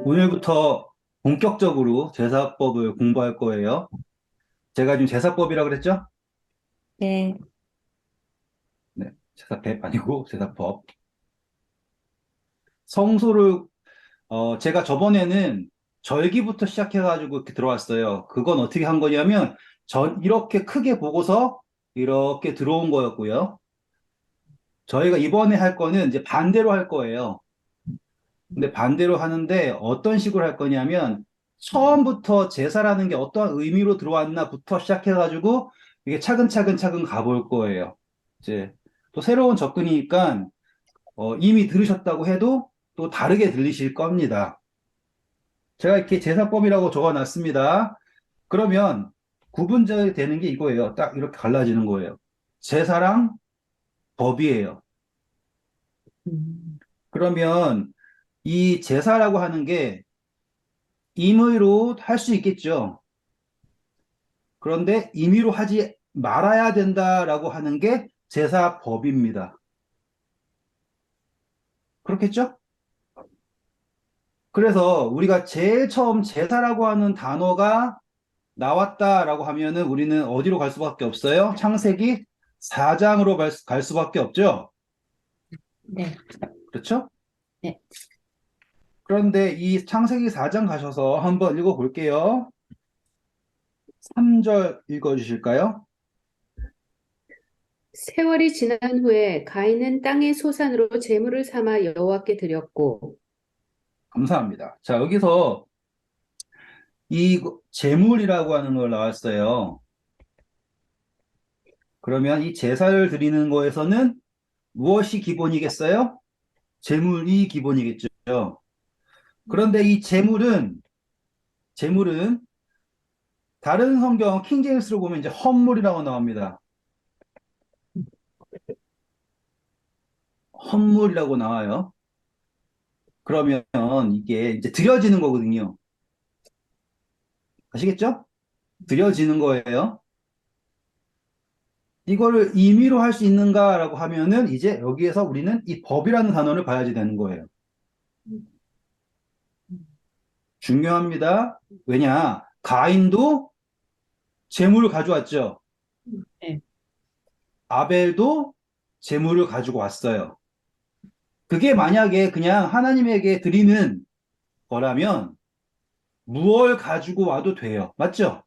오늘부터 본격적으로 제사법을 공부할 거예요. 제가 지금 제사법이라고 그랬죠? 네, 네, 제사법 아니고 제사법. 성소를 제가 저번에는 절기부터 시작해가지고 이렇게 들어왔어요. 그건 어떻게 한 거냐면 이렇게 크게 보고서 이렇게 들어온 거였고요. 저희가 이번에 할 거는 이제 반대로 할 거예요. 근데 반대로 하는데 어떤 식으로 할 거냐면 처음부터 제사라는 게 어떠한 의미로 들어왔나부터 시작해가지고 이게 차근차근 가볼 거예요. 이제 또 새로운 접근이니까 이미 들으셨다고 해도 또 다르게 들리실 겁니다. 제가 이렇게 제사법이라고 적어놨습니다. 그러면 구분되는 게 이거예요. 딱 이렇게 갈라지는 거예요. 제사랑 법이에요. 음, 그러면 이 제사라고 하는 게 임의로 할 수 있겠죠. 그런데 임의로 하지 말아야 된다라고 하는 게 제사법입니다. 그렇겠죠? 그래서 우리가 제일 처음 제사라고 하는 단어가 나왔다라고 하면은 우리는 어디로 갈 수밖에 없어요? 창세기 4장으로 갈 수밖에 없죠? 네, 그렇죠? 네. 그런데 이 창세기 4장 가셔서 한번 읽어 볼게요. 3절 읽어 주실까요? 세월이 지난 후에 가인은 땅의 소산으로 제물을 삼아 여호와께 드렸고, 감사합니다. 자, 여기서 이 제물이라고 하는 걸 나왔어요. 그러면 이 제사를 드리는 거에서는 무엇이 기본이겠어요? 제물이 기본이겠죠. 그런데 이 제물은 다른 성경 킹제임스로 보면 이제 헌물이라고 나옵니다. 헌물이라고 나와요. 그러면 이게 이제 드려지는 거거든요. 아시겠죠? 드려지는 거예요. 이거를 임의로 할 수 있는가라고 하면은 이제 여기에서 우리는 이 법이라는 단어를 봐야지 되는 거예요. 중요합니다. 왜냐? 가인도 제물을 가져왔죠. 네. 아벨도 제물을 가지고 왔어요. 그게 만약에 그냥 하나님에게 드리는 거라면 무얼 가지고 와도 돼요. 맞죠?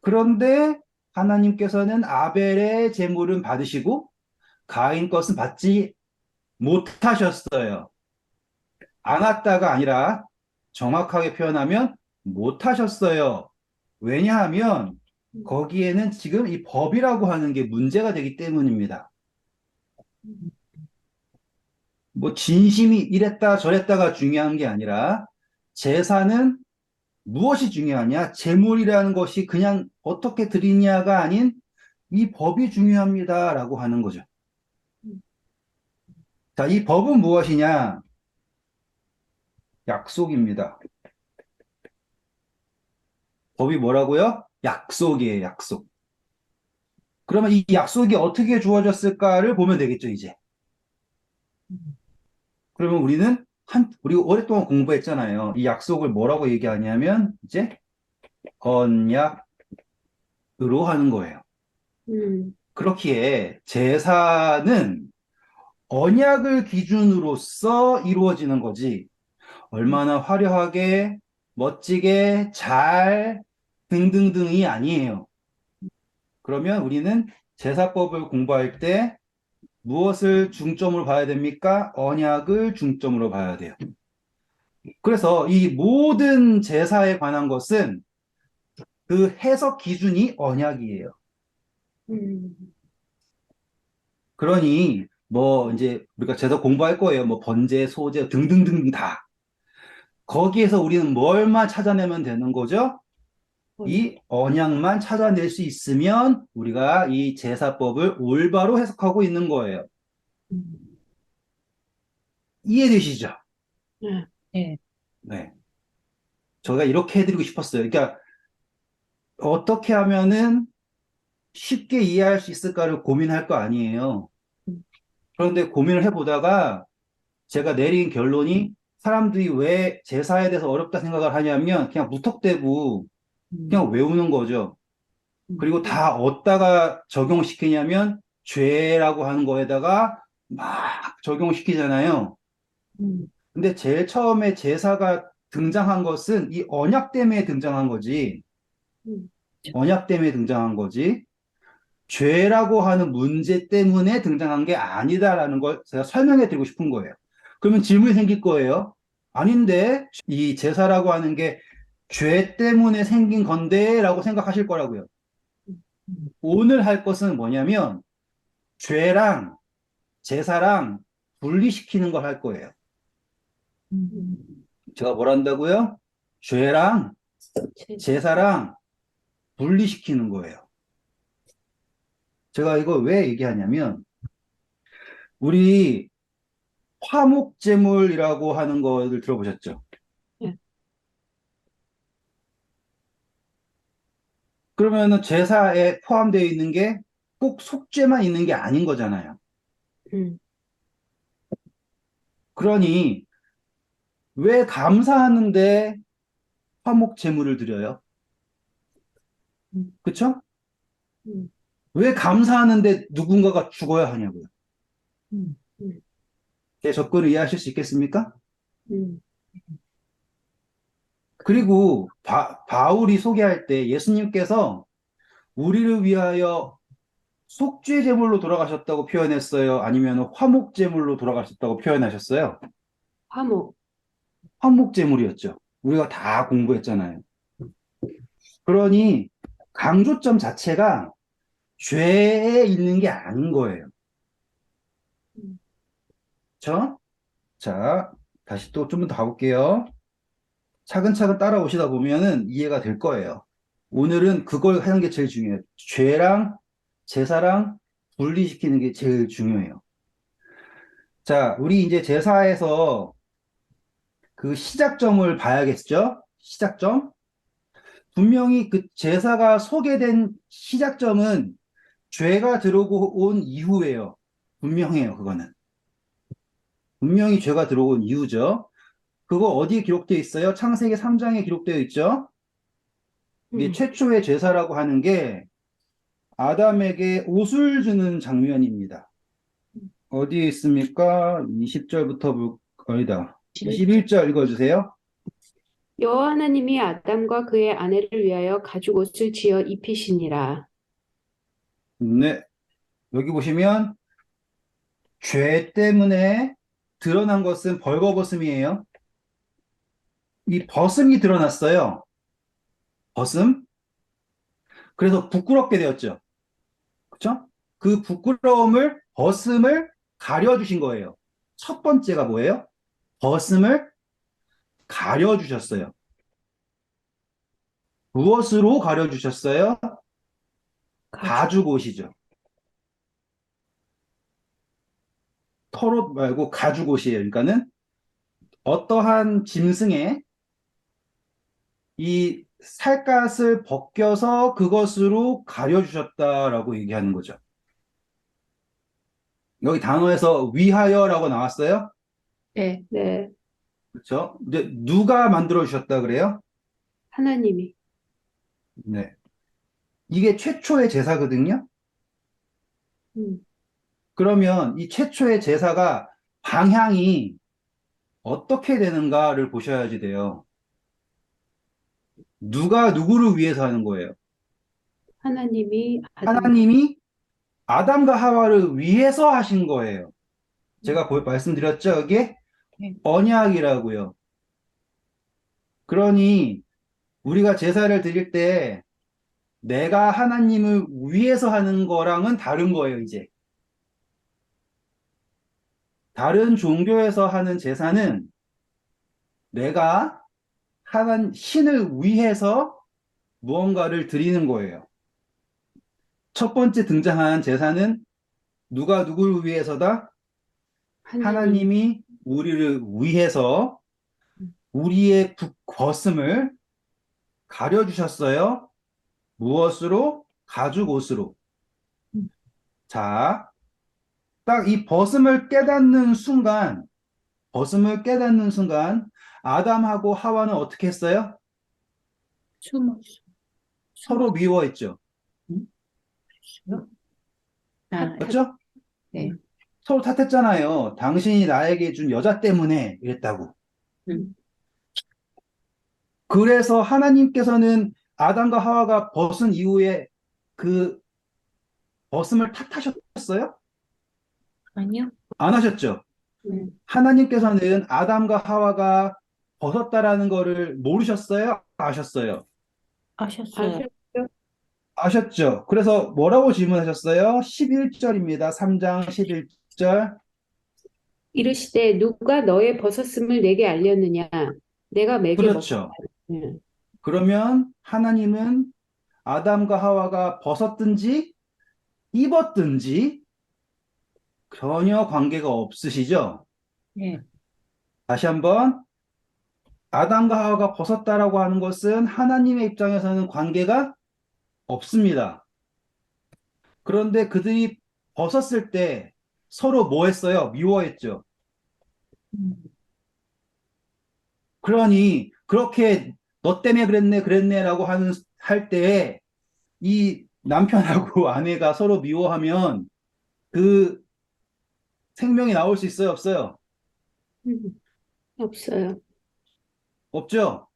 그런데 하나님께서는 아벨의 제물은 받으시고 가인 것은 받지 못하셨어요. 안 왔다가 아니라 정확하게 표현하면 못하셨어요. 왜냐하면 거기에는 지금 이 법이라고 하는 게 문제가 되기 때문입니다. 뭐 진심이 이랬다 저랬다가 중요한 게 아니라 제사는 무엇이 중요하냐? 제물이라는 것이 그냥 어떻게 드리냐가 아닌 이 법이 중요합니다라고 하는 거죠. 자, 이 법은 무엇이냐? 약속입니다. 법이 뭐라고요? 약속이에요, 약속. 그러면 이 약속이 어떻게 주어졌을까를 보면 되겠죠, 이제. 그러면 우리 오랫동안 공부했잖아요. 이 약속을 뭐라고 얘기하냐면, 이제 언약으로 하는 거예요. 음, 그렇기에 제사는 언약을 기준으로서 이루어지는 거지, 얼마나 화려하게, 멋지게, 잘, 등등등이 아니에요. 그러면 우리는 제사법을 공부할 때 무엇을 중점으로 봐야 됩니까? 언약을 중점으로 봐야 돼요. 그래서 이 모든 제사에 관한 것은 그 해석 기준이 언약이에요. 음, 그러니 뭐 이제 우리가 제사 공부할 거예요. 뭐 번제, 소제 등등등 다. 거기에서 우리는 뭘만 찾아내면 되는 거죠? 언약. 이 언약만 찾아낼 수 있으면 우리가 이 제사법을 올바로 해석하고 있는 거예요. 음, 이해되시죠? 네. 네. 제가 이렇게 해드리고 싶었어요. 그러니까 어떻게 하면은 쉽게 이해할 수 있을까를 고민할 거 아니에요. 음, 그런데 고민을 해보다가 제가 내린 결론이 사람들이 왜 제사에 대해서 어렵다 생각을 하냐면 그냥 무턱대고 그냥 외우는 거죠. 그리고 다 어디다가 적용시키냐면 죄라고 하는 거에다가 막 적용시키잖아요. 근데 제일 처음에 제사가 등장한 것은 이 언약 때문에 등장한 거지. 언약 때문에 등장한 거지. 죄라고 하는 문제 때문에 등장한 게 아니다라는 걸 제가 설명해 드리고 싶은 거예요. 그러면 질문이 생길 거예요. 아닌데, 이 제사라고 하는 게 죄 때문에 생긴 건데, 라고 생각하실 거라고요. 오늘 할 것은 뭐냐면, 죄랑 제사랑 분리시키는 걸 할 거예요. 제가 뭘 한다고요? 죄랑 제사랑 분리시키는 거예요. 제가 이거 왜 얘기하냐면, 우리 화목제물이라고 하는 거를 들어보셨죠? 그러면은 제사에 포함되어 있는 게 꼭 속죄만 있는 게 아닌 거잖아요. 음, 그러니 왜 감사하는데 화목제물을 드려요? 그쵸? 음, 왜 감사하는데 누군가가 죽어야 하냐고요. 음, 음, 제 접근을 이해하실 수 있겠습니까? 음. 그리고 바울이 소개할 때 예수님께서 우리를 위하여 속죄제물로 돌아가셨다고 표현했어요? 아니면 화목제물로 돌아가셨다고 표현하셨어요? 화목. 화목제물이었죠. 우리가 다 공부했잖아요. 그러니 강조점 자체가 죄에 있는 게 아닌 거예요. 음, 그렇죠? 자, 다시 또 좀 더 가볼게요. 차근차근 따라오시다 보면은 이해가 될 거예요. 오늘은 그걸 하는 게 제일 중요해요. 죄랑 제사랑 분리시키는 게 제일 중요해요. 자, 우리 이제 제사에서 그 시작점을 봐야겠죠? 시작점? 분명히 그 제사가 소개된 시작점은 죄가 들어오고 온 이후예요. 분명해요, 그거는. 분명히 죄가 들어온 이유죠. 그거 어디에 기록되어 있어요? 창세기 3장에 기록되어 있죠? 이게 음. 최초의 제사라고 하는 게 아담에게 옷을 주는 장면입니다. 어디에 있습니까? 20절부터 아니다. 21절 읽어주세요. 여호와 하나님이 아담과 그의 아내를 위하여 가죽 옷을 지어 입히시니라. 네. 여기 보시면 죄 때문에 드러난 것은 벌거벗음이에요. 이 벗음이 드러났어요. 벗음. 그래서 부끄럽게 되었죠. 그렇죠? 그 부끄러움을 벗음을 가려주신 거예요. 첫 번째가 뭐예요? 벗음을 가려주셨어요. 무엇으로 가려주셨어요? 가죽. 가죽옷이죠. 털옷 말고 가죽옷이에요. 그러니까는 어떠한 짐승의 이 살갗을 벗겨서 그것으로 가려주셨다라고 얘기하는 거죠. 여기 단어에서 위하여라고 나왔어요. 네, 네. 그렇죠? 근데 누가 만들어 주셨다 그래요? 하나님이. 네. 이게 최초의 제사거든요. 음, 그러면 이 최초의 제사가 방향이 어떻게 되는가를 보셔야지 돼요. 누가 누구를 위해서 하는 거예요? 하나님이 아담과. 하나님이 아담과 하와를 위해서 하신 거예요. 음, 제가 말씀드렸죠? 이게 네. 언약이라고요. 그러니 우리가 제사를 드릴 때 내가 하나님을 위해서 하는 거랑은 다른 거예요, 이제. 다른 종교에서 하는 제사는 내가 신을 위해서 무언가를 드리는 거예요. 첫 번째 등장한 제사는 누가 누구를 위해서다? 하나님. 하나님이 우리를 위해서 우리의 벗음을 가려주셨어요. 무엇으로? 가죽 옷으로. 자, 딱 이 벗음을 깨닫는 순간 벗음을 깨닫는 순간 아담하고 하와는 어떻게 했어요? 숨어, 숨어, 서로 미워했죠. 응? 숨어? 아, 맞죠? 네. 서로 탓했잖아요. 당신이 나에게 준 여자 때문에 이랬다고. 음, 그래서 하나님께서는 아담과 하와가 벗은 이후에 그 벗음을 탓하셨어요? 아니요. 안 하셨죠? 하나님께서는 아담과 하와가 벗었다라는 거를 모르셨어요? 아셨어요? 아셨어요. 아셨죠? 그래서 뭐라고 질문하셨어요? 11절입니다. 3장 11절. 이르시되 누가 너의 벗었음을 내게 알렸느냐? 내가 매게 먹고 그렇죠. 하느냐? 그러면 하나님은 아담과 하와가 벗었든지 입었든지 전혀 관계가 없으시죠? 네. 다시 한번 아담과 하와가 벗었다라고 하는 것은 하나님의 입장에서는 관계가 없습니다. 그런데 그들이 벗었을 때 서로 뭐 했어요? 미워했죠. 음, 그러니 그렇게 너 때문에 그랬네라고 할 때에 이 남편하고 아내가 서로 미워하면 그 생명이 나올 수 있어요, 없어요? 없어요. 없죠?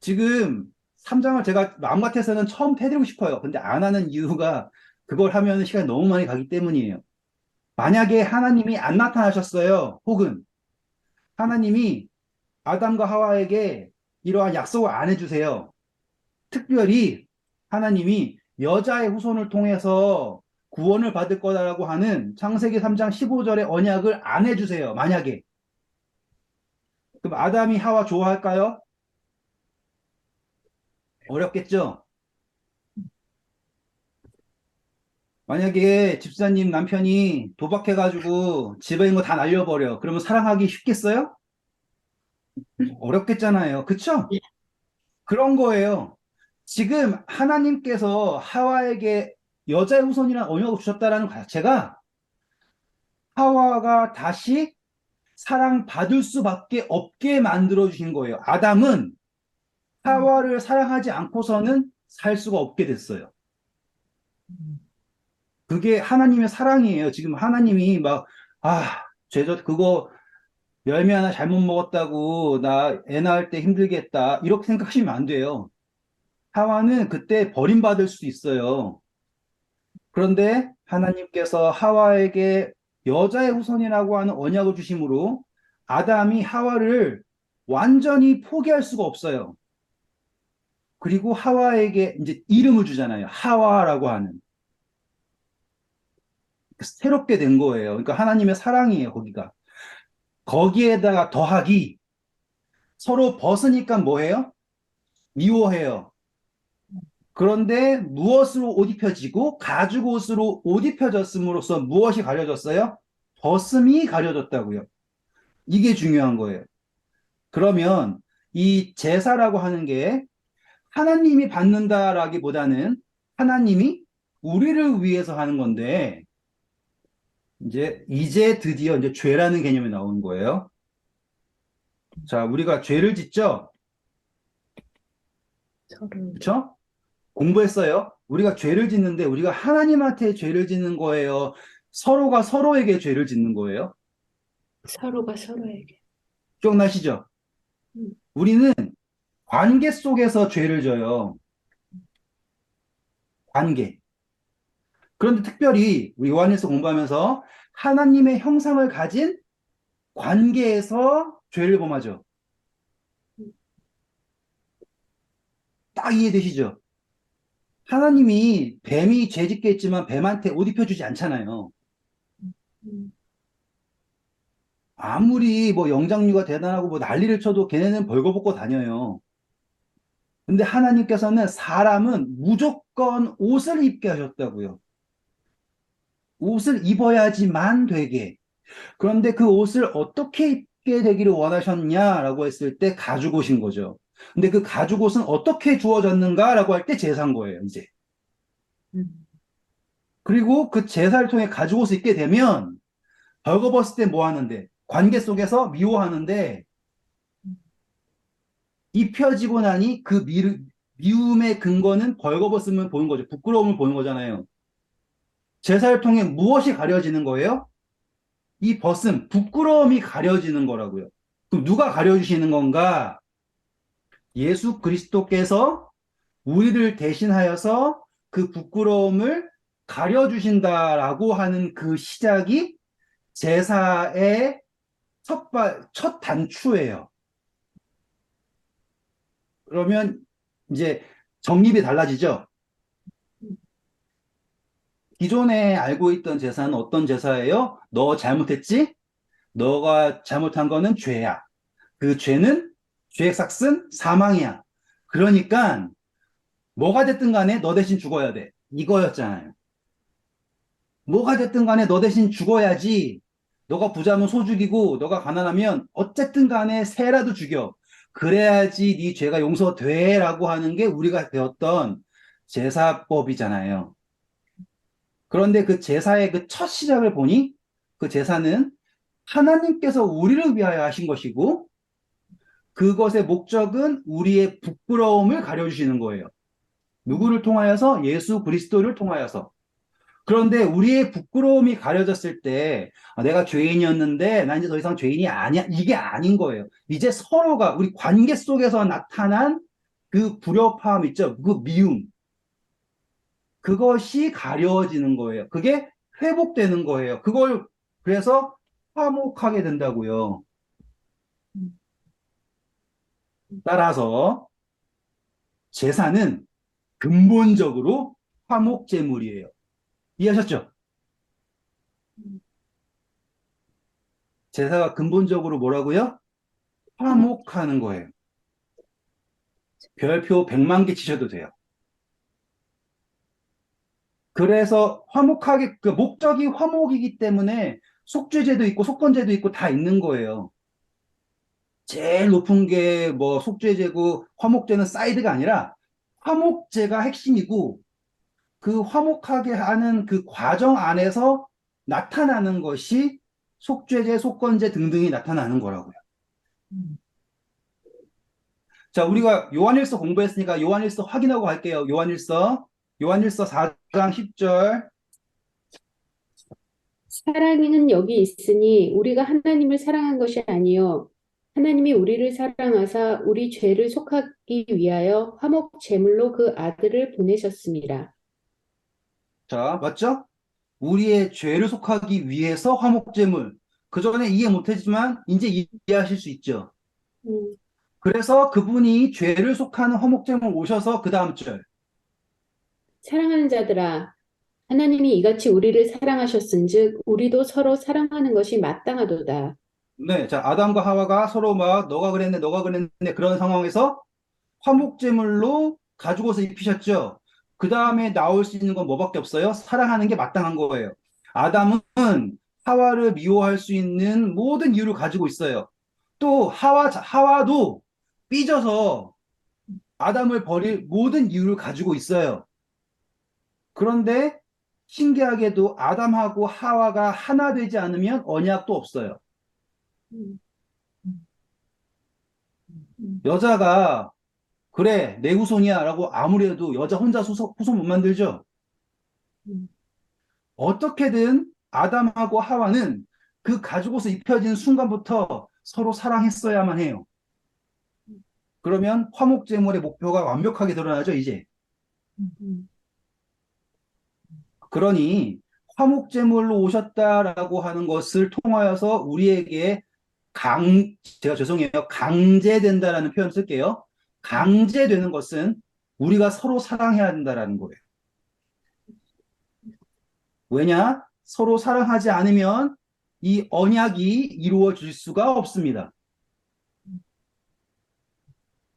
지금 3장을 제가 마음 같아서는 처음 해드리고 싶어요. 근데 안 하는 이유가 그걸 하면 시간이 너무 많이 가기 때문이에요. 만약에 하나님이 안 나타나셨어요. 혹은 하나님이 아담과 하와에게 이러한 약속을 안 해주세요. 특별히 하나님이 여자의 후손을 통해서 구원을 받을 거다라고 하는 창세기 3장 15절의 언약을 안 해주세요. 만약에. 그럼 아담이 하와 좋아할까요? 어렵겠죠? 만약에 집사님 남편이 도박해가지고 집에 있는 거 다 날려버려. 그러면 사랑하기 쉽겠어요? 어렵겠잖아요. 그쵸? 그런 거예요. 지금 하나님께서 하와에게 여자의 후손이라는 언약을 주셨다라는 것 자체가 하와가 다시 사랑받을 수밖에 없게 만들어 주신 거예요. 아담은 하와를 사랑하지 않고서는 살 수가 없게 됐어요. 그게 하나님의 사랑이에요. 지금 하나님이 막, 아, 그거 열매 하나 잘못 먹었다고 나 애 낳을 때 힘들겠다. 이렇게 생각하시면 안 돼요. 하와는 그때 버림받을 수 있어요. 그런데 하나님께서 하와에게 여자의 후손이라고 하는 언약을 주심으로 아담이 하와를 완전히 포기할 수가 없어요. 그리고 하와에게 이제 이름을 주잖아요. 하와라고 하는. 새롭게 된 거예요. 그러니까 하나님의 사랑이에요, 거기가. 거기에다가 더하기 서로 벗으니까 뭐해요? 미워해요. 그런데 무엇으로 옷 입혀지고 가죽 옷으로 옷 입혀졌음으로써 무엇이 가려졌어요? 벗음이 가려졌다고요. 이게 중요한 거예요. 그러면 이 제사라고 하는 게 하나님이 받는다라기보다는 하나님이 우리를 위해서 하는 건데 이제 드디어 이제 죄라는 개념이 나오는 거예요. 자, 우리가 죄를 짓죠? 서로, 그렇죠? 공부했어요. 우리가 죄를 짓는데 우리가 하나님한테 죄를 짓는 거예요. 서로가 서로에게 죄를 짓는 거예요. 서로가 서로에게. 기억나시죠? 음, 우리는 관계 속에서 죄를 져요. 관계. 그런데 특별히 우리 요한일서 공부하면서 하나님의 형상을 가진 관계에서 죄를 범하죠. 딱 이해되시죠? 하나님이 뱀이 죄 짓게 했지만 뱀한테 옷 입혀주지 않잖아요. 음, 아무리 뭐 영장류가 대단하고 뭐 난리를 쳐도 걔네는 벌거벗고 다녀요. 근데 하나님께서는 사람은 무조건 옷을 입게 하셨다고요. 옷을 입어야지만 되게. 그런데 그 옷을 어떻게 입게 되기를 원하셨냐라고 했을 때 가죽 옷인 거죠. 근데 그 가죽 옷은 어떻게 주어졌는가라고 할 때 제사인 거예요, 이제. 음, 그리고 그 제사를 통해 가죽 옷을 입게 되면 벌거벗을 때 뭐 하는데? 관계 속에서 미워하는데 입혀지고 나니 그 미움의 근거는 벌거벗음을 보는 거죠. 부끄러움을 보는 거잖아요. 제사를 통해 무엇이 가려지는 거예요? 이 벗음, 부끄러움이 가려지는 거라고요. 그럼 누가 가려주시는 건가? 예수 그리스도께서 우리를 대신하여서 그 부끄러움을 가려주신다라고 하는 그 시작이 제사의 첫 단추예요. 그러면 이제 정립이 달라지죠. 기존에 알고 있던 제사는 어떤 제사예요? 너 잘못했지? 너가 잘못한 거는 죄야. 그 죄는 죄의 삭은 사망이야. 그러니까 뭐가 됐든 간에 너 대신 죽어야 돼. 이거였잖아요. 뭐가 됐든 간에 너 대신 죽어야지. 너가 부자면 소 죽이고 너가 가난하면 어쨌든 간에 새라도 죽여. 그래야지 네 죄가 용서돼라고 하는 게 우리가 배웠던 제사법이잖아요. 그런데 그 제사의 그 첫 시작을 보니 그 제사는 하나님께서 우리를 위하여 하신 것이고 그것의 목적은 우리의 부끄러움을 가려주시는 거예요. 누구를 통하여서? 예수 그리스도를 통하여서. 그런데 우리의 부끄러움이 가려졌을 때 내가 죄인이었는데 나 이제 더 이상 죄인이 아니야. 이게 아닌 거예요. 이제 서로가 우리 관계 속에서 나타난 그 불협화음 있죠. 그 미움. 그것이 가려지는 거예요. 그게 회복되는 거예요. 그걸 그래서 화목하게 된다고요. 따라서 제사는 근본적으로 화목제물이에요. 이해하셨죠? 제사가 근본적으로 뭐라고요? 화목하는 거예요. 별표 100만 개 치셔도 돼요. 그래서 화목하게, 그 목적이 화목이기 때문에 속죄제도 있고 속건제도 있고 다 있는 거예요. 제일 높은 게 뭐 속죄제고 화목제는 사이드가 아니라 화목제가 핵심이고 그 화목하게 하는 그 과정 안에서 나타나는 것이 속죄제, 속건제 등등이 나타나는 거라고요. 자, 우리가 요한일서 공부했으니까 요한일서 확인하고 갈게요. 요한일서 4장 10절. 사랑은 여기 있으니 우리가 하나님을 사랑한 것이 아니요 하나님이 우리를 사랑하사 우리 죄를 속하기 위하여 화목 제물로 그 아들을 보내셨습니다. 자, 맞죠? 우리의 죄를 속하기 위해서 화목제물. 그 전에 이해 못했지만 이제 이해하실 수 있죠. 음, 그래서 그분이 죄를 속하는 화목제물 오셔서 그 다음 절. 사랑하는 자들아 하나님이 이같이 우리를 사랑하셨은즉 우리도 서로 사랑하는 것이 마땅하도다. 네, 자, 아담과 하와가 서로 막 너가 그랬네, 너가 그랬네 그런 상황에서 화목제물로 가지고서 입히셨죠. 그 다음에 나올 수 있는 건 뭐밖에 없어요? 사랑하는 게 마땅한 거예요. 아담은 하와를 미워할 수 있는 모든 이유를 가지고 있어요. 또 하와도 삐져서 아담을 버릴 모든 이유를 가지고 있어요. 그런데 신기하게도 아담하고 하와가 하나 되지 않으면 언약도 없어요. 음, 여자가 그래 내 후손이야 라고 아무리 해도 여자 혼자 후손 못 만들죠. 음, 어떻게든 아담하고 하와는 그 가죽옷을 입혀진 순간부터 서로 사랑했어야만 해요. 그러면 화목제물의 목표가 완벽하게 드러나죠, 이제. 음, 그러니 화목제물로 오셨다라고 하는 것을 통하여서 우리에게 제가 죄송해요. 강제된다라는 표현 쓸게요. 강제되는 것은 우리가 서로 사랑해야 된다라는 거예요. 왜냐? 서로 사랑하지 않으면 이 언약이 이루어질 수가 없습니다.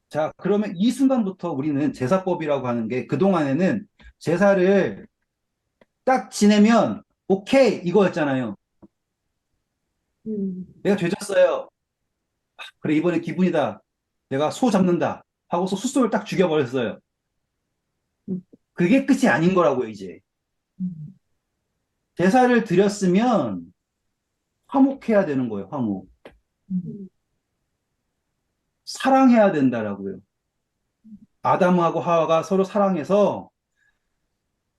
자, 그러면 이 순간부터 우리는 제사법이라고 하는 게 그동안에는 제사를 딱 지내면 오케이 이거였잖아요. 음, 내가 죄졌어요. 그래, 이번에 기분이다. 내가 소 잡는다. 하고서 숫소를 딱 죽여버렸어요. 음, 그게 끝이 아닌 거라고요, 이제. 음. 제사를 드렸으면 화목해야 되는 거예요, 화목. 음, 사랑해야 된다라고요. 아담하고 하와가 서로 사랑해서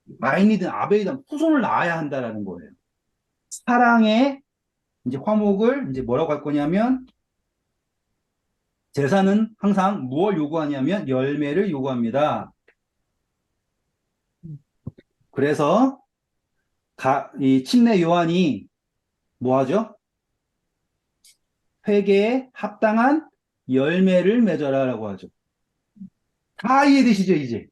마인이든 아벨이든 후손을 낳아야 한다라는 거예요. 사랑의 이제 화목을 이제 뭐라고 할 거냐면 제사는 항상 무엇을 요구하냐면 열매를 요구합니다. 그래서 이 침례 요한이 뭐 하죠? 회개에 합당한 열매를 맺어라라고 하죠. 다 이해되시죠, 이제?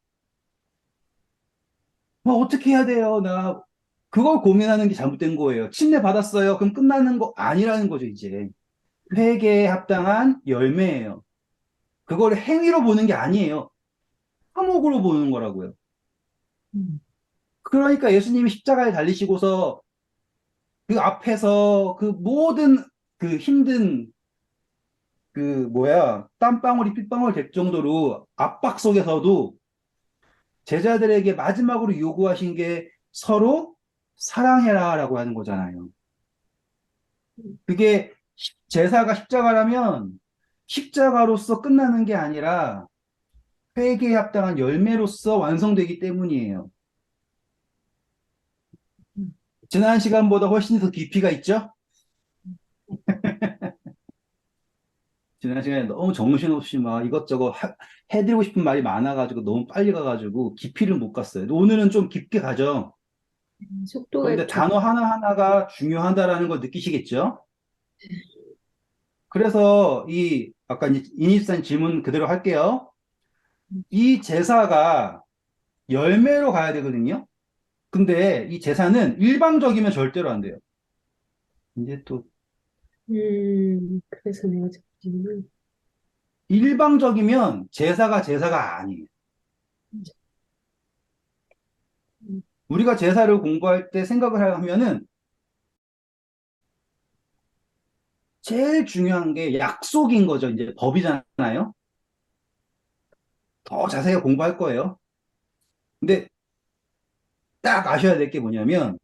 뭐 어떻게 해야 돼요? 나 그걸 고민하는 게 잘못된 거예요. 침례 받았어요. 그럼 끝나는 거 아니라는 거죠, 이제. 회개에 합당한 열매예요. 그걸 행위로 보는 게 아니에요. 화목으로 보는 거라고요. 음, 그러니까 예수님이 십자가에 달리시고서 그 앞에서 그 모든 그 힘든 그 뭐야 땀방울이 핏방울 될 정도로 압박 속에서도 제자들에게 마지막으로 요구하신 게 서로 사랑해라라고 하는 거잖아요. 그게 제사가 십자가라면 십자가로서 끝나는 게 아니라 회개에 합당한 열매로서 완성되기 때문이에요. 음. 지난 시간보다 훨씬 더 깊이가 있죠? 지난 시간에 너무 정신없이 막 이것저것 해드리고 싶은 말이 많아가지고 너무 빨리 가가지고 깊이를 못 갔어요. 오늘은 좀 깊게 가죠. 속도가 그런데 좀, 단어 하나하나가 중요하다라는 걸 느끼시겠죠? 그래서 아까 이제 이니스탄 질문 그대로 할게요. 이 제사가 열매로 가야 되거든요. 근데 이 제사는 일방적이면 절대로 안 돼요. 이제 또 그래서 내가 듣기는, 일방적이면 제사가 아니에요. 음, 우리가 제사를 공부할 때 생각을 하면은 제일 중요한 게 약속인 거죠. 이제 법이잖아요. 더 자세히 공부할 거예요. 근데 딱 아셔야 될 게 뭐냐면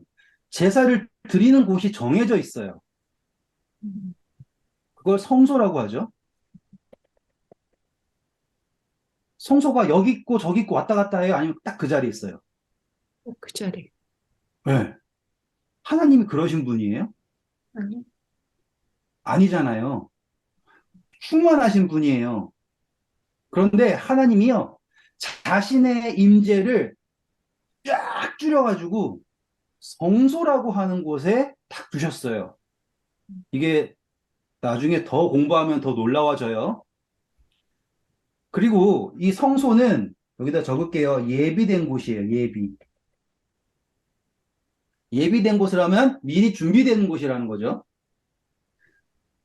제사를 드리는 곳이 정해져 있어요. 음, 그걸 성소라고 하죠. 성소가 여기 있고 저기 있고 왔다 갔다 해요? 아니면 딱 그 자리에 있어요? 그 자리. 네. 하나님이 그러신 분이에요? 아니, 아니잖아요. 충만하신 분이에요. 그런데 하나님이요. 자신의 임재를 쫙 줄여가지고 성소라고 하는 곳에 딱 두셨어요. 이게 나중에 더 공부하면 더 놀라워져요. 그리고 이 성소는 여기다 적을게요. 예비된 곳이에요. 예비. 예비된 곳이라면 미리 준비되는 곳이라는 거죠.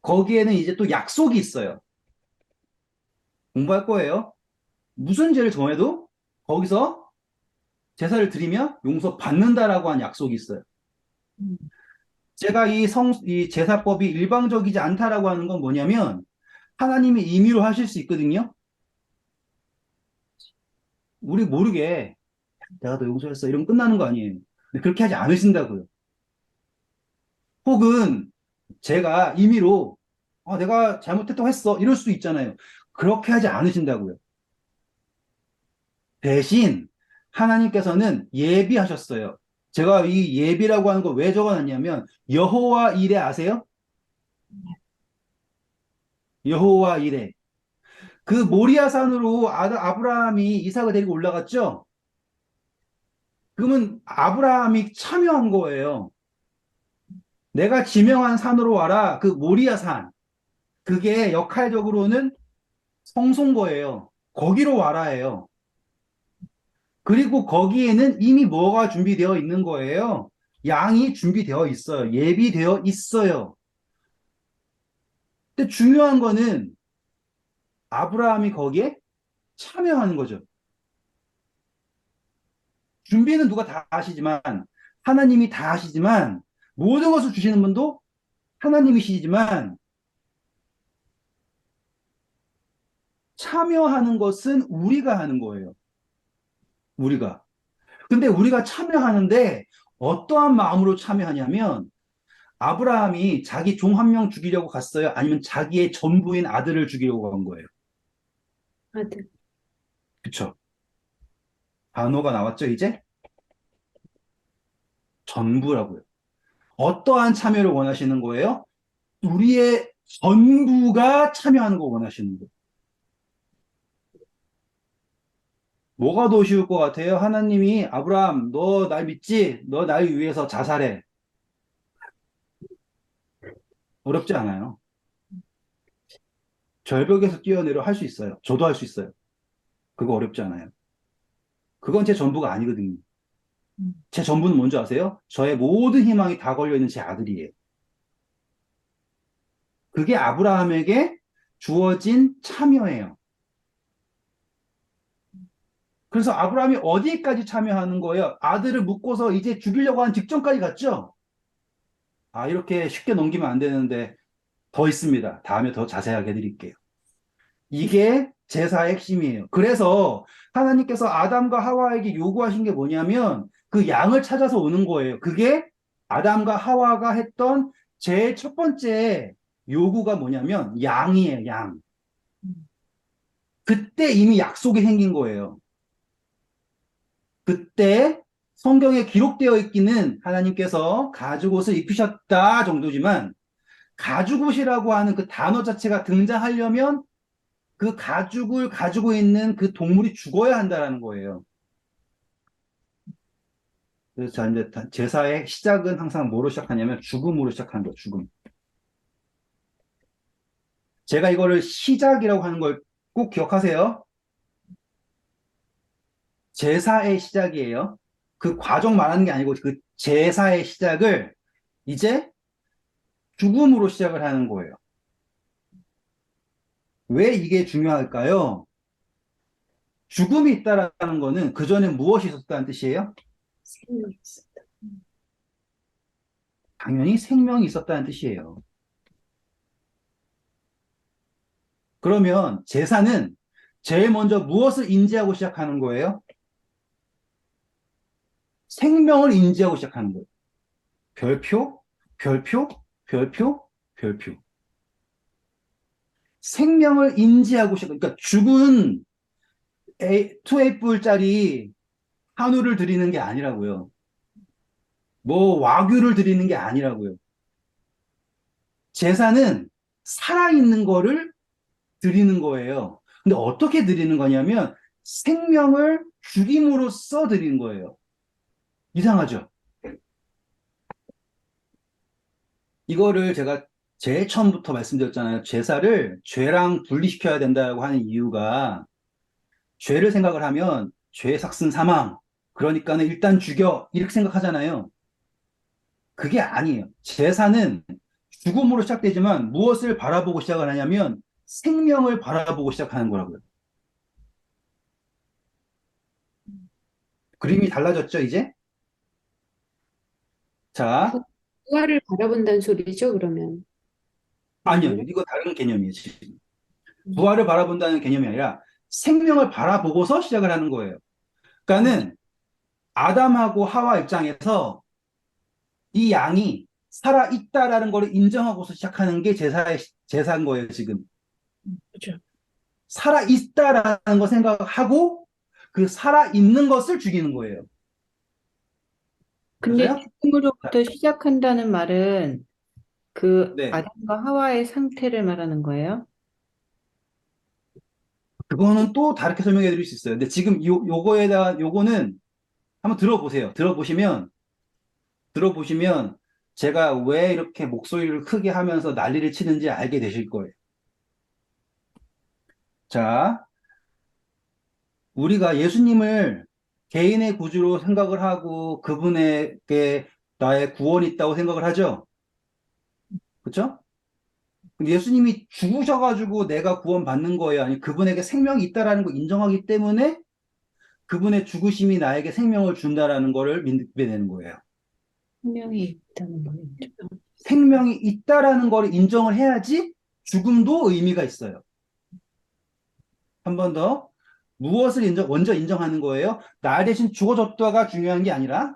거기에는 이제 또 약속이 있어요. 공부할 거예요. 무슨 죄를 정해도 거기서 제사를 드리며 용서 받는다라고 한 약속이 있어요. 음, 제가 이 제사법이 일방적이지 않다라고 하는 건 뭐냐면 하나님이 임의로 하실 수 있거든요. 우리 모르게 내가 너 용서했어 이러면 끝나는 거 아니에요. 근데 그렇게 하지 않으신다고요. 혹은 제가 임의로 내가 잘못했다고 했어 이럴 수도 있잖아요. 그렇게 하지 않으신다고요. 대신 하나님께서는 예비하셨어요. 제가 이 예비라고 하는 거 왜 적어놨냐면 여호와 이레 아세요? 여호와 이레. 그 모리아 산으로 아브라함이 이삭을 데리고 올라갔죠? 그러면 아브라함이 참여한 거예요. 내가 지명한 산으로 와라. 그 모리아 산. 그게 역할적으로는 성소인 거예요. 거기로 와라예요. 그리고 거기에는 이미 뭐가 준비되어 있는 거예요? 양이 준비되어 있어요. 예비되어 있어요. 근데 중요한 거는 아브라함이 거기에 참여하는 거죠. 준비는 누가 다 하시지만, 하나님이 다 하시지만, 모든 것을 주시는 분도 하나님이시지만, 참여하는 것은 우리가 하는 거예요. 우리가. 근데 우리가 참여하는데 어떠한 마음으로 참여하냐면 아브라함이 자기 종 한 명 죽이려고 갔어요? 아니면 자기의 전부인 아들을 죽이려고 간 거예요? 아들. 그쵸? 단어가 나왔죠, 이제? 전부라고요. 어떠한 참여를 원하시는 거예요? 우리의 전부가 참여하는 거 원하시는 거예요. 뭐가 더 쉬울 것 같아요? 하나님이 아브라함, 너 날 믿지? 너 날 위해서 자살해. 어렵지 않아요. 절벽에서 뛰어내려 할 수 있어요. 저도 할 수 있어요. 그거 어렵지 않아요. 그건 제 전부가 아니거든요. 제 전부는 뭔지 아세요? 저의 모든 희망이 다 걸려있는 제 아들이에요. 그게 아브라함에게 주어진 참여예요. 그래서 아브라함이 어디까지 참여하는 거예요? 아들을 묶고서 이제 죽이려고 하는 직전까지 갔죠? 아, 이렇게 쉽게 넘기면 안 되는데 더 있습니다. 다음에 더 자세하게 해드릴게요. 이게 제사의 핵심이에요. 그래서 하나님께서 아담과 하와에게 요구하신 게 뭐냐면 그 양을 찾아서 오는 거예요. 그게 아담과 하와가 했던 제일 첫 번째 요구가 뭐냐면 양이에요, 양. 그때 이미 약속이 생긴 거예요. 그때 성경에 기록되어 있기는 하나님께서 가죽옷을 입히셨다 정도지만 가죽옷이라고 하는 그 단어 자체가 등장하려면 그 가죽을 가지고 있는 그 동물이 죽어야 한다라는 거예요. 그래서 자, 이제 제사의 시작은 항상 뭐로 시작하냐면 죽음으로 시작하는 거예요. 죽음. 제가 이거를 시작이라고 하는 걸 꼭 기억하세요. 제사의 시작이에요. 그 과정 말하는 게 아니고 그 제사의 시작을 이제 죽음으로 시작을 하는 거예요. 왜 이게 중요할까요? 죽음이 있다라는 거는 그 전에 무엇이 있었다는 뜻이에요? 생명이 있어. 당연히 생명이 있었다는 뜻이에요. 그러면 제사는 제일 먼저 무엇을 인지하고 시작하는 거예요? 생명을 인지하고 시작하는 거예요. 별표, 별표, 별표, 별표. 생명을 인지하고 시작, 그러니까 죽은 2A뿔짜리 한우를 드리는 게 아니라고요. 뭐 와규를 드리는 게 아니라고요. 제사는 살아있는 거를 드리는 거예요. 근데 어떻게 드리는 거냐면 생명을 죽임으로써 드리는 거예요. 이상하죠? 이거를 제가 제일 처음부터 말씀드렸잖아요. 제사를 죄랑 분리시켜야 된다고 하는 이유가 죄를 생각을 하면 죄 삭슨 사망. 그러니까는 일단 죽여. 이렇게 생각하잖아요. 그게 아니에요. 제사는 죽음으로 시작되지만 무엇을 바라보고 시작을 하냐면 생명을 바라보고 시작하는 거라고요. 그림이 달라졌죠, 이제? 자, 부활을 바라본다는 소리죠, 그러면. 아니요. 아닌가? 이거 다른 개념이에요, 지금. 음, 부활을 바라본다는 개념이 아니라 생명을 바라보고서 시작을 하는 거예요. 음, 그러니까는 아담하고 하와 입장에서 이 양이 살아있다라는 걸 인정하고서 시작하는 게 제사인 거예요, 지금. 그죠. 살아있다라는 거 생각하고 그 살아있는 것을 죽이는 거예요. 근데 맞아요? 자, 죽음으로부터 시작한다는 말은 그 네. 아담과 하와의 상태를 말하는 거예요? 그거는 또 다르게 설명해 드릴 수 있어요. 근데 지금 요거는 한번 들어보세요. 들어보시면 제가 왜 이렇게 목소리를 크게 하면서 난리를 치는지 알게 되실 거예요. 자, 우리가 예수님을 개인의 구주로 생각을 하고 그분에게 나의 구원이 있다고 생각을 하죠. 그렇죠? 근데 예수님이 죽으셔가지고 내가 구원받는 거예요? 아니 그분에게 생명이 있다라는 걸 인정하기 때문에 그분의 죽으심이 나에게 생명을 준다라는 거를 믿게 되는 거예요. 분명히 있다는 말이죠. 생명이 있다라는 거를 인정을 해야지 죽음도 의미가 있어요. 한 번 더. 무엇을 먼저 인정하는 거예요? 나 대신 죽어줬다가 중요한 게 아니라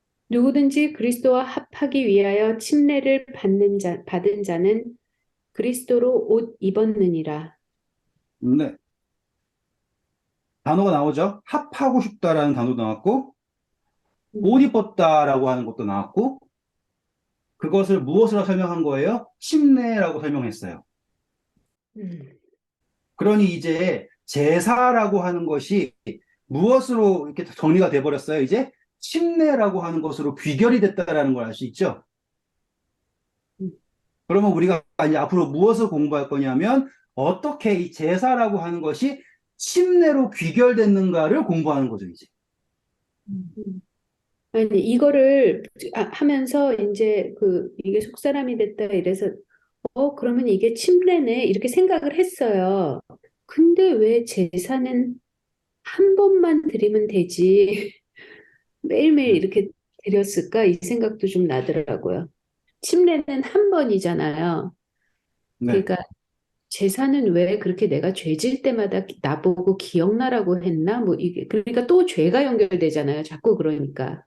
누구든지 그리스도와 합하기 위하여 침례를 받은 자는 그리스도로 옷 입었느니라. 네. 단어가 나오죠. 합하고 싶다라는 단어도 나왔고, 옷 입었다라고 하는 것도 나왔고, 그것을 무엇으로 설명한 거예요? 침례라고 설명했어요. 음, 그러니 이제 제사라고 하는 것이 무엇으로 이렇게 정리가 돼 버렸어요? 이제 침례라고 하는 것으로 귀결이 됐다라는 걸 알 수 있죠. 음, 그러면 우리가 이제 앞으로 무엇을 공부할 거냐면 어떻게 이 제사라고 하는 것이 침례로 귀결됐는가를 공부하는 거죠, 이제. 음. 아니, 이거를 하면서 이제 이게 속사람이 됐다 이래서, 그러면 이게 침례네. 이렇게 생각을 했어요. 근데 왜 제사는 한 번만 드리면 되지. 매일매일 네. 이렇게 드렸을까? 이 생각도 좀 나더라고요. 침례는 한 번이잖아요. 네. 그러니까 제사는 왜 그렇게 내가 죄질 때마다 나보고 기억나라고 했나? 뭐 이게 그러니까 또 죄가 연결되잖아요. 자꾸 그러니까.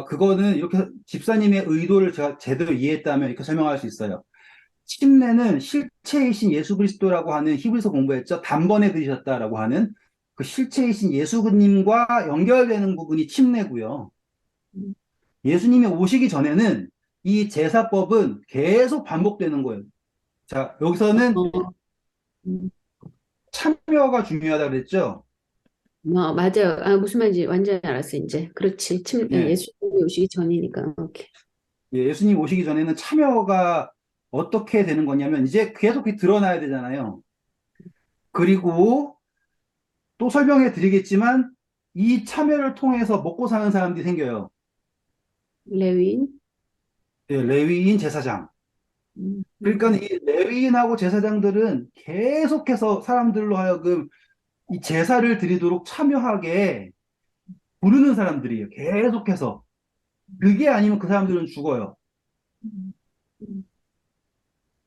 그거는 이렇게 집사님의 의도를 제가 제대로 이해했다면 이렇게 설명할 수 있어요. 침례는 실체이신 예수 그리스도라고 하는 히브리서 공부했죠. 단번에 들으셨다라고 하는 그 실체이신 예수님과 연결되는 부분이 침례고요. 예수님이 오시기 전에는 이 제사법은 계속 반복되는 거예요. 자, 여기서는 어, 음, 참여가 중요하다고 그랬죠. 맞아요. 아, 무슨 말인지 완전히 알았어, 이제. 그렇지. 예. 예수님이 오시기 전이니까. 오케이. 예, 예수님 오시기 전에는 참여가 어떻게 되는 거냐면 이제 계속 드러나야 되잖아요. 그리고 또 설명해 드리겠지만 이 참여를 통해서 먹고 사는 사람들이 생겨요. 레위인. 예, 레위인 제사장. 음, 그러니까 음, 이 레위인하고 제사장들은 계속해서 사람들로 하여금 이 제사를 드리도록 참여하게 부르는 사람들이에요. 계속해서. 그게 아니면 그 사람들은 죽어요. 음, 음,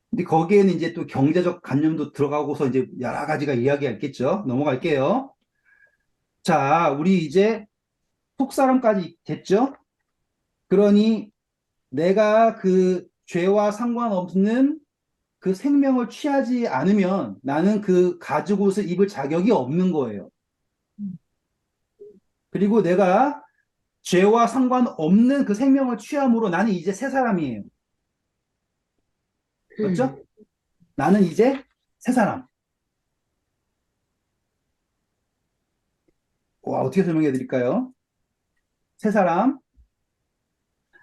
근데 거기에는 이제 또 경제적 관념도 들어가고서 이제 여러 가지가 이야기가 있겠죠. 넘어갈게요. 자, 우리 이제 속사람까지 됐죠? 그러니 내가 그 죄와 상관없는 그 생명을 취하지 않으면 나는 그 가죽옷을 입을 자격이 없는 거예요. 그리고 내가 죄와 상관없는 그 생명을 취함으로 나는 이제 새 사람이에요. 음, 맞죠? 나는 이제 새 사람. 와, 어떻게 설명해 드릴까요? 새 사람.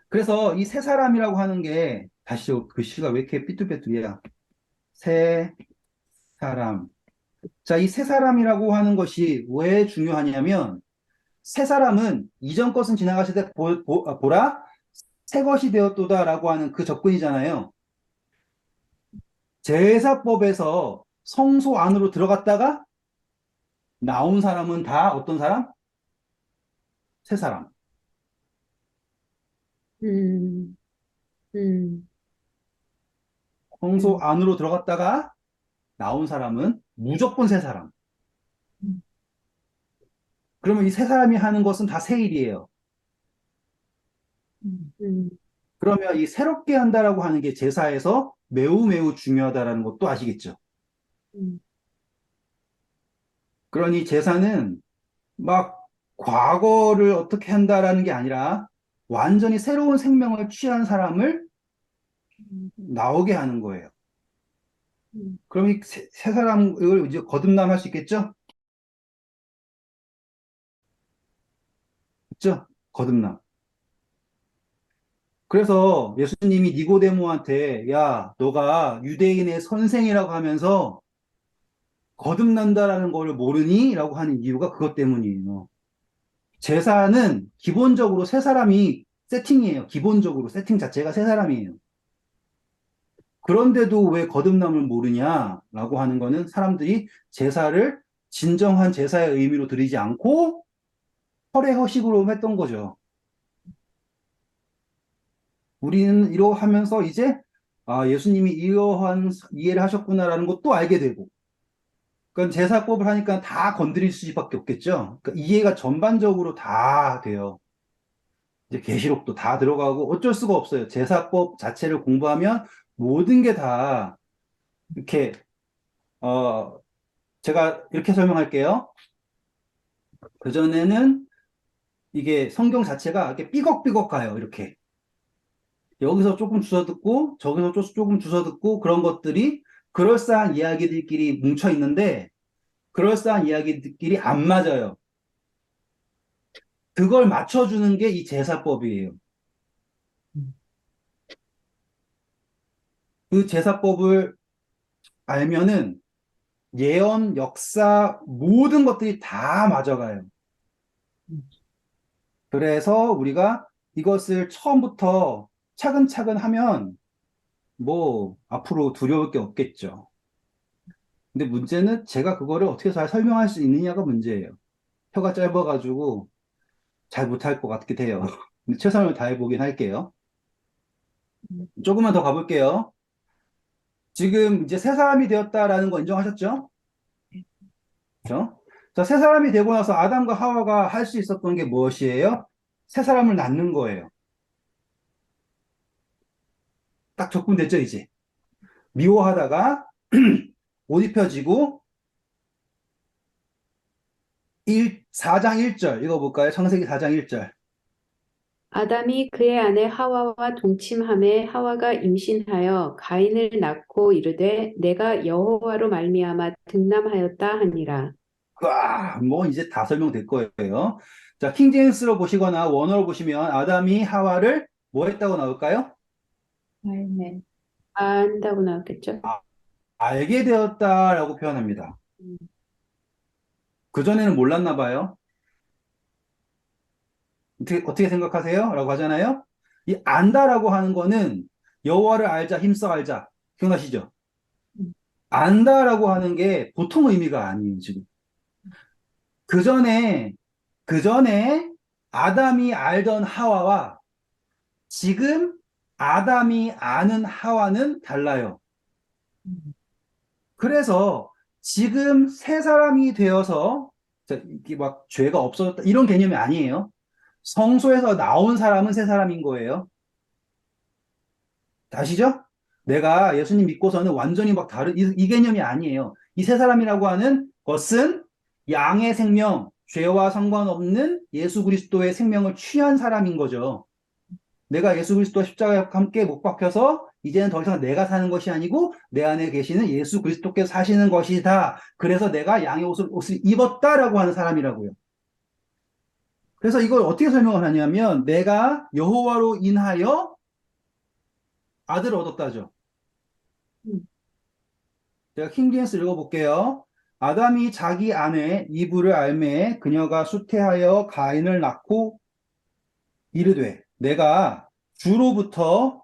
그래서 이 새 사람이라고 하는 게 다시 글씨가 왜 이렇게 삐뚤빼뚤이야? 새 사람. 자, 이 새 사람이라고 하는 것이 왜 중요하냐면 새 사람은 이전 것은 지나가실 때 보라 새 것이 되었도다라고 하는 그 접근이잖아요. 제사법에서 성소 안으로 들어갔다가 나온 사람은 다 어떤 사람? 새 사람. 음, 음, 성소 음, 안으로 들어갔다가 나온 사람은 무조건 새 사람. 음, 그러면 이 새 사람이 하는 것은 다 새 일이에요. 음, 음, 그러면 이 새롭게 한다라고 하는 게 제사에서 매우 매우 중요하다라는 것도 아시겠죠? 음, 그러니 제사는 막 과거를 어떻게 한다라는 게 아니라 완전히 새로운 생명을 취한 사람을 나오게 하는 거예요. 음, 그럼 이 새 사람을 이제 거듭남 할 수 있겠죠? 그죠? 거듭남. 그래서 예수님이 니고데모한테 야, 너가 유대인의 선생이라고 하면서 거듭난다라는 걸 모르니? 라고 하는 이유가 그것 때문이에요. 제사는 기본적으로 새 사람이 세팅이에요. 기본적으로 세팅 자체가 새 사람이에요. 그런데도 왜 거듭남을 모르냐라고 하는 거는 사람들이 제사를 진정한 제사의 의미로 드리지 않고 헐의 허식으로 했던 거죠. 우리는 이러 하면서 이제 예수님이 이러한 이해를 하셨구나라는 것도 알게 되고 그러니까 제사법을 하니까 다 건드릴 수밖에 없겠죠. 그러니까 이해가 전반적으로 다 돼요. 이제 계시록도 다 들어가고 어쩔 수가 없어요. 제사법 자체를 공부하면 모든 게 다 이렇게 제가 이렇게 설명할게요. 그전에는 이게 성경 자체가 이렇게 삐걱삐걱 가요. 이렇게. 여기서 조금 주워 듣고 저기서 조금 주워 듣고 그런 것들이 그럴싸한 이야기들끼리 뭉쳐 있는데 그럴싸한 이야기들끼리 안 맞아요. 그걸 맞춰주는 게 이 제사법이에요. 그 제사법을 알면은 예언, 역사, 모든 것들이 다 맞아가요. 그래서 우리가 이것을 처음부터 차근차근 하면 뭐 앞으로 두려울 게 없겠죠. 근데 문제는 제가 그거를 어떻게 잘 설명할 수 있느냐가 문제예요. 혀가 짧아가지고 잘 못할 것 같기도 해요. 근데 최선을 다해보긴 할게요. 조금만 더 가볼게요. 지금 이제 새 사람이 되었다라는 거 인정하셨죠? 그렇죠? 자, 새 사람이 되고 나서 아담과 하와가 할 수 있었던 게 무엇이에요? 새 사람을 낳는 거예요. 딱 접근됐죠, 이제. 미워하다가 옷 입혀지고 4장 1절 읽어볼까요? 창세기 4장 1절. 아담이 그의 아내 하와와 동침하매 하와가 임신하여 가인을 낳고 이르되 내가 여호와로 말미암아 등남하였다 하니라. 뭐 이제 다 설명될 거예요. 자, 킹제임스로 보시거나 원어로 보시면 아담이 하와를 뭐 했다고 나올까요? 아멘. 안다고 나왔겠죠? 아, 알게 되었다라고 표현합니다. 음, 그전에는 몰랐나 봐요. 어떻게 생각하세요? 라고 하잖아요. 이 안다라고 하는 거는 여호와를 알자, 힘써 알자. 기억나시죠? 안다라고 하는 게 보통 의미가 아니에요, 지금. 그전에, 그전에 아담이 알던 하와와 지금 아담이 아는 하와는 달라요. 그래서 지금 새 사람이 되어서 이게 막 죄가 없어졌다 이런 개념이 아니에요. 성소에서 나온 사람은 새 사람인 거예요. 아시죠? 내가 예수님 믿고서는 완전히 막 다른 이 개념이 아니에요. 이 새 사람이라고 하는 것은 양의 생명, 죄와 상관없는 예수 그리스도의 생명을 취한 사람인 거죠. 내가 예수 그리스도와 십자가에 함께 못 박혀서 이제는 더 이상 내가 사는 것이 아니고 내 안에 계시는 예수 그리스도께서 사시는 것이다. 그래서 내가 양의 옷을 입었다라고 하는 사람이라고요. 그래서 이걸 어떻게 설명을 하냐면 내가 여호와로 인하여 아들을 얻었다죠. 음. 제가 킹제임스 읽어볼게요. 아담이 자기 아내 이브를 알매 그녀가 수태하여 가인을 낳고 이르되 내가 주로부터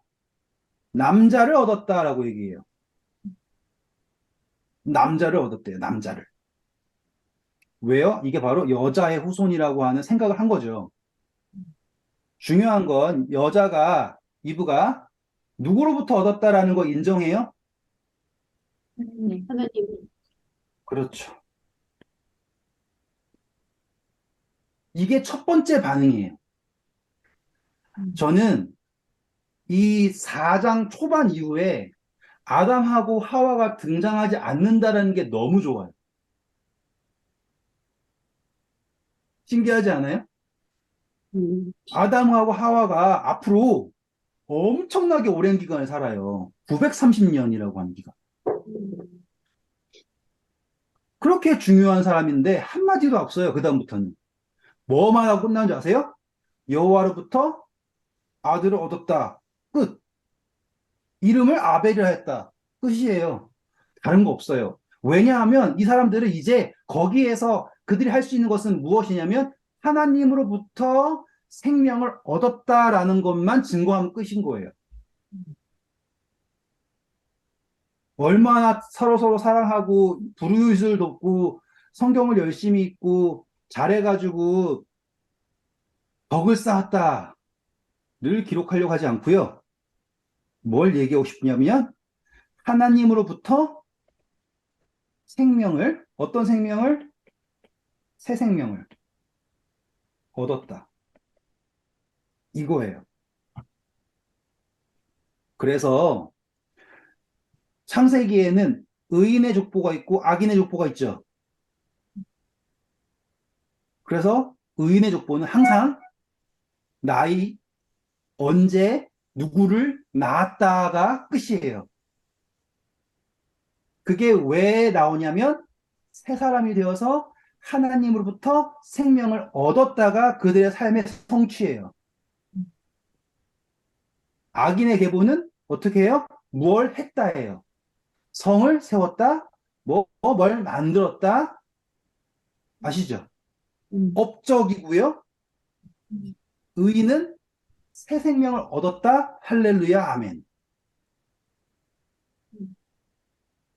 남자를 얻었다라고 얘기해요. 남자를 얻었대요. 남자를. 왜요? 이게 바로 여자의 후손이라고 하는 생각을 한 거죠. 중요한 건 여자가 이브가 누구로부터 얻었다라는 거 인정해요? 하나님. 하나님, 그렇죠. 이게 첫 번째 반응이에요. 저는 이 4장 초반 이후에 아담하고 하와가 등장하지 않는다라는 게 너무 좋아요. 신기하지 않아요? 음, 아담하고 하와가 앞으로 엄청나게 오랜 기간을 살아요. 930년이라고 하는 기간. 음, 그렇게 중요한 사람인데 한마디도 없어요. 그다음부터는. 뭐만 하고 끝난 줄 아세요? 여호와로부터 아들을 얻었다. 끝. 이름을 아벨이라 했다. 끝이에요. 다른 거 없어요. 왜냐하면 이 사람들은 이제 거기에서 그들이 할 수 있는 것은 무엇이냐면 하나님으로부터 생명을 얻었다라는 것만 증거하면 끝인 거예요. 얼마나 서로서로 사랑하고 불우이웃을 돕고 성경을 열심히 읽고 잘해가지고 덕을 쌓았다를 기록하려고 하지 않고요. 뭘 얘기하고 싶냐면 하나님으로부터 생명을 어떤 생명을 새 생명을 얻었다. 이거예요. 그래서 창세기에는 의인의 족보가 있고 악인의 족보가 있죠. 그래서 의인의 족보는 항상 나이, 언제, 누구를 낳았다가 끝이에요. 그게 왜 나오냐면 새 사람이 되어서 하나님으로부터 생명을 얻었다가 그들의 삶의 성취예요. 악인의 계보는 어떻게 해요? 뭘 했다예요. 성을 세웠다, 뭘 만들었다, 아시죠? 음, 업적이고요. 음, 의인은 새 생명을 얻었다, 할렐루야, 아멘. 음.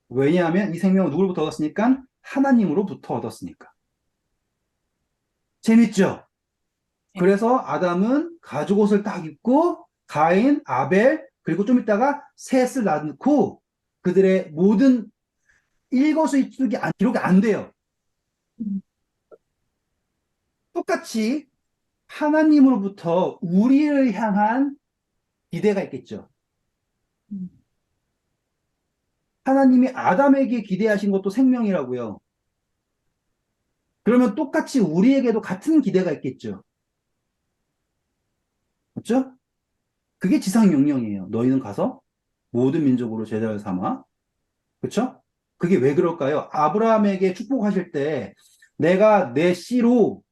왜냐하면 이 생명을 누구로부터 얻었으니까? 하나님으로부터 얻었으니까. 재밌죠? 네. 그래서 아담은 가죽옷을 딱 입고 가인, 아벨, 그리고 좀 있다가 셋을 낳고 그들의 모든 일거수일투족이 기록이 안 돼요. 음, 똑같이 하나님으로부터 우리를 향한 기대가 있겠죠. 음, 하나님이 아담에게 기대하신 것도 생명이라고요. 그러면 똑같이 우리에게도 같은 기대가 있겠죠. 그렇죠? 그게 지상 명령이에요. 너희는 가서 모든 민족으로 제자를 삼아. 그렇죠? 그게 왜 그럴까요? 아브라함에게 축복하실 때 내가 내 씨로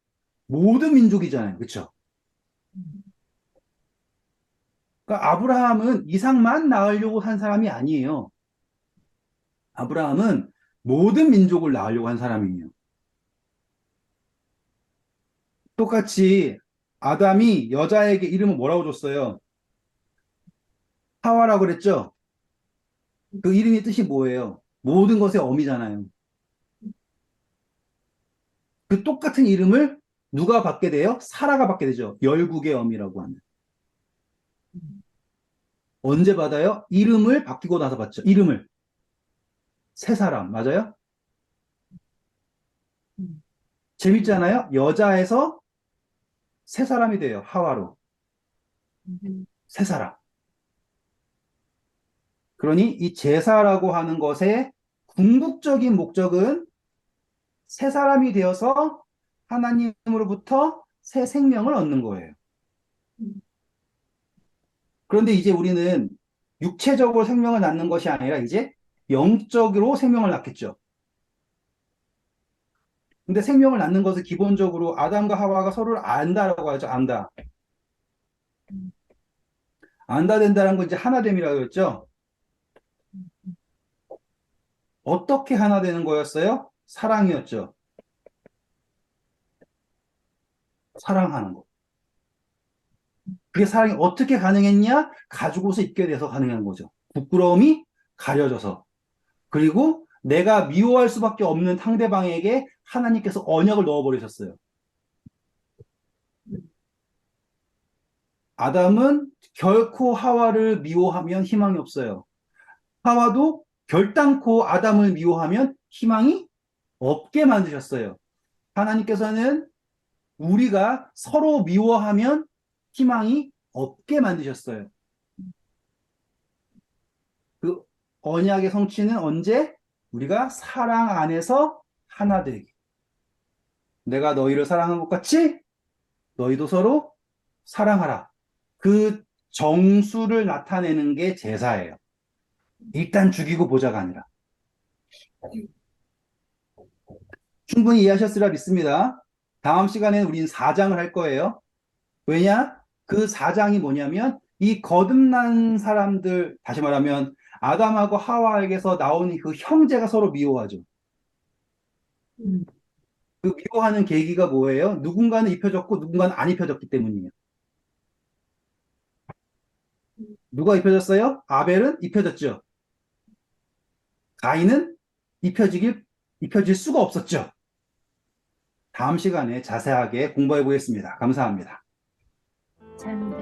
모든 민족이잖아요. 그렇죠? 음, 그러니까 아브라함은 이상만 낳으려고 한 사람이 아니에요. 아브라함은 모든 민족을 낳으려고 한 사람이에요. 똑같이 아담이 여자에게 이름을 뭐라고 줬어요? 하와라고 그랬죠? 그 이름의 뜻이 뭐예요? 모든 것의 어미잖아요. 그 똑같은 이름을 누가 받게 돼요? 사라가 받게 되죠. 열국의 어미라고 하는. 음, 언제 받아요? 이름을 바뀌고 나서 받죠. 이름을. 새 사람, 맞아요? 음, 재밌잖아요? 여자에서 새 사람이 돼요. 하와로. 새 사람. 그러니 이 제사라고 하는 것의 궁극적인 목적은 새 사람이 되어서 하나님으로부터 새 생명을 얻는 거예요. 음, 그런데 이제 우리는 육체적으로 생명을 낳는 것이 아니라 이제 영적으로 생명을 낳겠죠. 근데 생명을 낳는 것은 기본적으로 아담과 하와가 서로를 안다라고 하죠. 안다. 음, 안다 된다는 건 이제 하나됨이라고 했죠. 음, 어떻게 하나 되는 거였어요? 사랑이었죠. 사랑하는 거. 그게 사랑이 어떻게 가능했냐? 가죽옷을 입게 돼서 가능한 거죠. 부끄러움이 가려져서. 그리고 내가 미워할 수밖에 없는 상대방에게 하나님께서 언약을 넣어버리셨어요. 아담은 결코 하와를 미워하면 희망이 없어요. 하와도 결단코 아담을 미워하면 희망이 없게 만드셨어요. 하나님께서는 우리가 서로 미워하면 희망이 없게 만드셨어요. 그 언약의 성취는 언제? 우리가 사랑 안에서 하나 되기. 내가 너희를 사랑한 것 같이 너희도 서로 사랑하라. 그 정수를 나타내는 게 제사예요. 일단 죽이고 보자가 아니라. 충분히 이해하셨으리라 믿습니다. 다음 시간에는 우리는 4장을 할 거예요. 왜냐? 그 4장이 뭐냐면 이 거듭난 사람들, 다시 말하면 아담하고 하와에게서 나온 그 형제가 서로 미워하죠. 음, 그 미워하는 계기가 뭐예요? 누군가는 입혀졌고 누군가는 안 입혀졌기 때문이에요. 누가 입혀졌어요? 아벨은 입혀졌죠. 가인은 입혀질 수가 없었죠. 다음 시간에 자세하게 공부해 보겠습니다. 감사합니다. 참